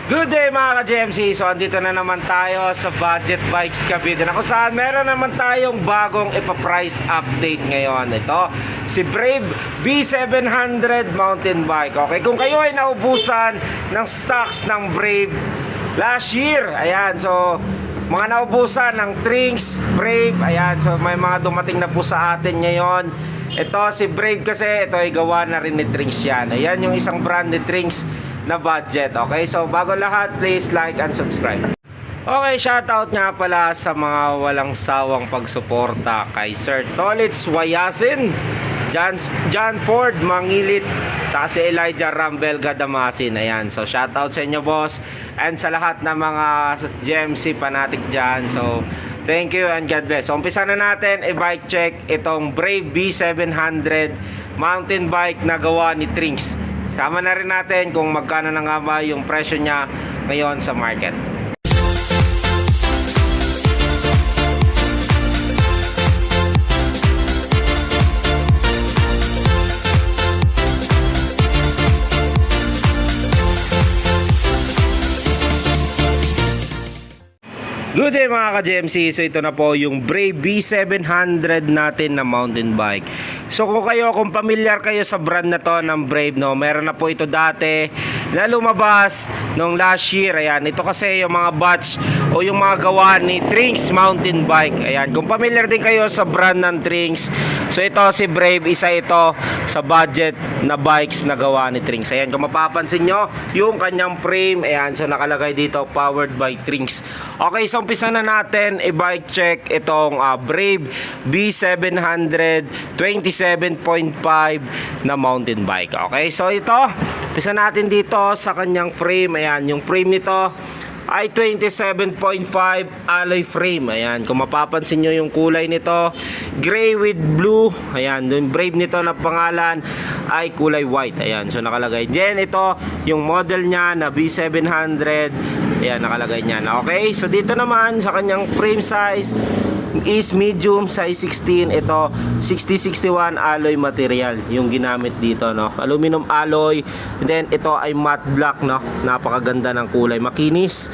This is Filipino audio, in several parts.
Good day mga ka-GMC. So andito na naman tayo sa Budget Bikes Cavite na kung saan meron naman tayong bagong ipa-price update ngayon. Ito si Brave B700 mountain bike. Okay, kung kayo ay naubusan ng stocks ng Brave last year, ayan, so mga naubusan ng Trinx, Brave, ayan, so may mga dumating na po sa atin ngayon. Ito si Brave kasi ito ay gawa na rin ni Trinx yan. Ayan yung isang brand ni Trinx na budget. Okay, so bago lahat, please like and subscribe. Okay, shoutout nga pala sa mga walang sawang pagsuporta kay Sir Tolitz Wayasin, John Ford Mangilit, saka si Elijah Rambel Gadamasin. Ayan, so shoutout sa inyo boss, and sa lahat ng mga GMC fanatic dyan. So thank you and God bless. So umpisa na natin i-bike check itong Brave B700 mountain bike na gawa ni Trinx. Sama na rin natin kung magkano na nga ba yung presyo niya ngayon sa market. Good day mga ka-GMC. So ito na po yung Brave B700 natin na mountain bike. So kung familiar kayo sa brand na to ng Brave, no, meron na po ito dati na lumabas nung last year. Ayan, ito kasi yung mga batch o yung mga gawa ni Trinx mountain bike. Ayan, kung familiar din kayo sa brand ng Trinx, so ito si Brave, isa ito sa budget na bikes na gawa ni Trinx. Ayan, kung mapapansin nyo yung kanyang frame, ayan, so nakalagay dito powered by Trinx. Okay, so umpisa na natin i-bike check itong Brave B700 27.5 na mountain bike. Okay, so ito, umpisa natin dito sa kanyang frame. Ayan, yung frame nito ay 27.5 alloy frame. Ayan, kung mapapansin nyo yung kulay nito, gray with blue. Ayan, yung Brave nito na pangalan ay kulay white. Ayan, so nakalagay din ito yung model niya na B700. Ayan, nakalagay niyan. Okay, so dito naman sa kanyang frame size is medium size 16. Ito 6061 alloy material yung ginamit dito, no, aluminum alloy. And then ito ay matte black, no, napakaganda ng kulay, makinis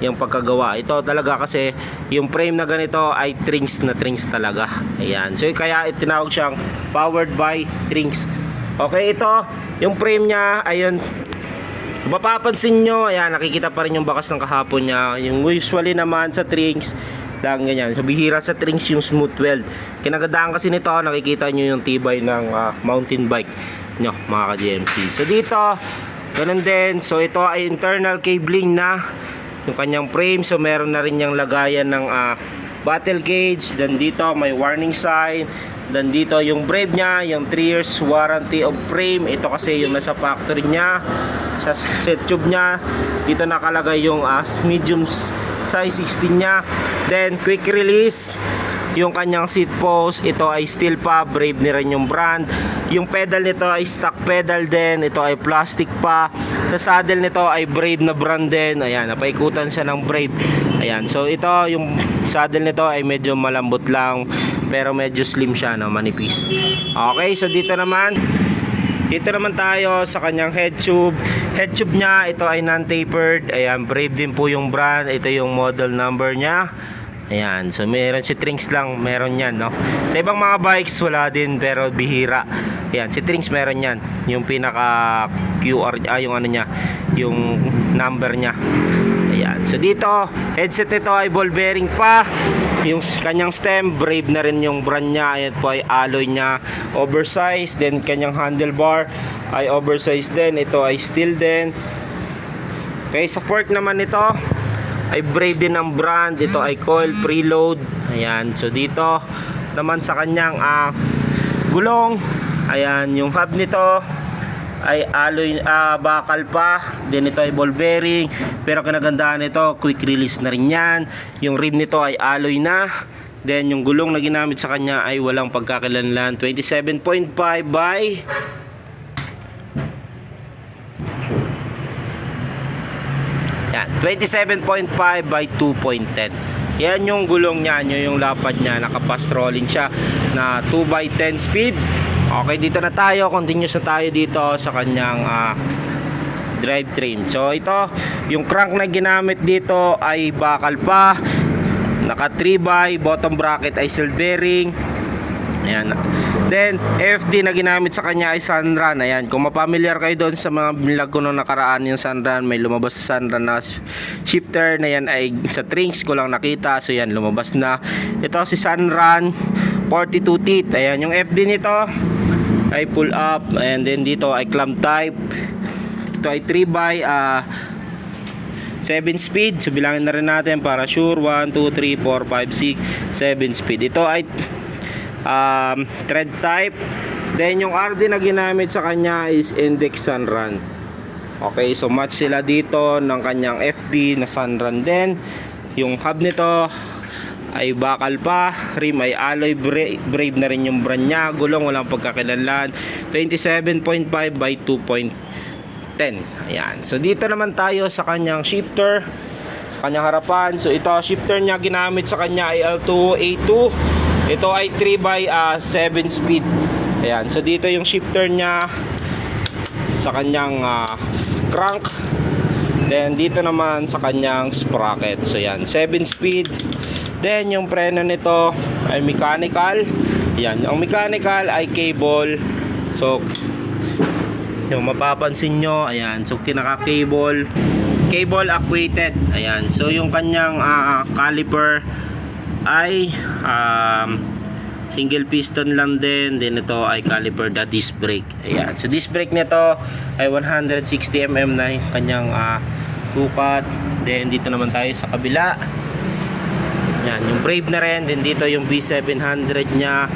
yung pagkagawa. Ito talaga kasi yung frame na ganito ay Trinx na Trinx talaga. Ayan, so kaya itinawag siyang powered by Trinx. Okay, ito yung frame niya, ayun, mapapansin nyo, ayan, nakikita pa rin yung bakas ng kahapon niya. Yung usually naman sa Trinx lang ganyan, so bihira sa Trinx yung smooth weld. Kinagandaan kasi nito, nakikita nyo yung tibay ng mountain bike nyo mga ka-GMC. So dito ganun din, so ito ay internal cabling na yung kanyang frame. So meron na rin yung lagayan ng battle cage. Then dito may warning sign. Then dito yung Brave niya, yung 3 years warranty of frame. Ito kasi yung nasa factory niya, sa set tube niya. Dito nakalagay yung medium size 16 niya. Then quick release yung kanyang seat post. Ito ay steel pa, Brave ni rin yung brand. Yung pedal nito ay stock pedal din. Ito ay plastic pa. Sa saddle nito ay Brave na brand din. Ayan, napaikutan siya ng Brave. Ayan, so ito yung saddle nito ay medyo malambot lang, pero medyo slim siya, no, manipis. Okay, so dito naman tayo sa kanyang head tube. Head tube niya, ito ay non-tapered. Ayan, Brave din po yung brand. Ito yung model number niya. Ayan, so meron si Trinx lang, meron yan, no. Sa ibang mga bikes wala din, pero bihira. Ayan, si Trinx meron yan, yung pinaka QR, yung ano niya, yung number niya. Ayan, so dito headset nito ay ball bearing pa. Yung kanyang stem, Brave na rin yung brand niya. Ayan po ay alloy niya, oversized. Then kanyang handlebar ay oversized din. Ito ay steel din. Okay, sa fork naman nito ay Brave din ang brand. Ito ay coil preload. Ayan, so dito naman sa kanyang gulong, ayan, yung hub nito ay alloy, bakal pa. Then ito ay ball bearing, pero kinagandaan nito, quick release na rin yan. Yung rim nito ay alloy na. Then yung gulong na ginamit sa kanya ay walang pagkakilanlan, 27.5 by 27.5 by 2.10. Yan yung gulong niya, yung lapad niya, naka-fast rolling siya na 2x10 speed. Okay, dito na tayo, continuous na tayo dito sa kanyang drivetrain. So ito, yung crank na ginamit dito ay bakal pa, naka 3x, bottom bracket ay seal bearing. Ayan. Then FD na ginamit sa kanya ay Sunrun. Ayan, kung mapamilyar kayo doon sa mga vlog ko nung nakaraan, yung Sunrun, may lumabas sa Sunrun na shifter na yan ay sa Trinks ko lang nakita. So yan, lumabas na. Ito si Sunrun 42 teeth. Ayan, yung FD nito ay pull up, and then dito ay clamp type. Ito ay 3x 7 speed. So bilangin na rin natin para sure. 1, 2, 3, 4, 5, 6, 7 speed. Ito ay thread type. Then yung RD na ginamit sa kanya is Index Sunrun. Okay, so match sila dito ng kanyang FD na Sunrun din. Yung hub nito ay bakal pa, rim ay alloy, Brave na rin yung brand niya, gulong walang pagkakilanlan, 27.5 by 2.10. Ayan, so dito naman tayo sa kanyang shifter, sa kanyang harapan. So ito, shifter niya ginamit sa kanya ay L2A2. Ito ay 3x7 speed. Ayan, so dito yung shifter niya sa kanyang crank. Then dito naman sa kanyang sprocket. So yan, 7 speed. Then yung preno nito ay mechanical. Yan, ang mechanical ay cable. So yung mapapansin nyo, ayan, so kinaka-cable, cable acquainted. Ayan, so yung kanyang caliper ay single piston lang din. Then ito ay caliper na disc brake. Ayan, so disc brake nito ay 160mm na yung kanyang sukat. Then dito naman tayo sa kabila. Yan, yung Brave na rin. Then dito yung B700 nya.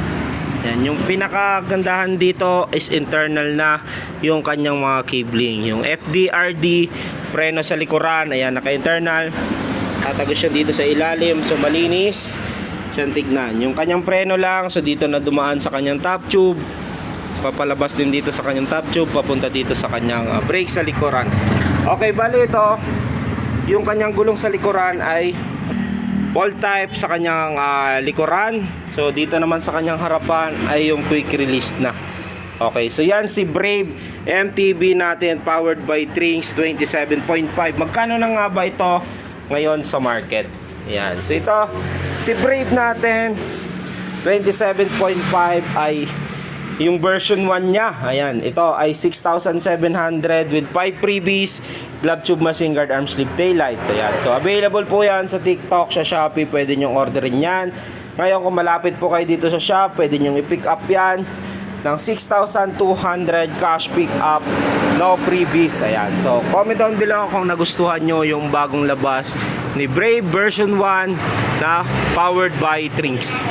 Yan, yung pinakagandahan dito is internal na yung kanyang mga cabling. Yung FDRD preno sa likuran, ayan, naka-internal. Tatagos siya dito sa ilalim, so malinis siyang tignan. Yung kanyang preno lang, so dito na dumaan sa kanyang top tube, papalabas din dito sa kanyang top tube, papunta dito sa kanyang brake sa likuran. Okay, bali ito, yung kanyang gulong sa likuran ay ball type sa kanyang likuran. So dito naman sa kanyang harapan ay yung quick release na. Okay, so yan si Brave MTB natin, powered by Trinks 27.5. Magkano na nga ba ito ngayon sa market? Yan, so ito si Brave natin 27.5 ay yung version 1 nya. Ayan, ito ay 6,700 with 5 freebies, glove tube, machine guard, arm sleeve, taillight. Ayan, so available po yan sa TikTok, sa Shopee, pwede nyong orderin yan. Ngayon kung malapit po kayo dito sa shop, pwede nyong i-pick up yan ng 6,200 cash pick up, no freebies. Ayan, so comment down below kung nagustuhan nyo yung bagong labas ni Brave version 1 na powered by Trinks.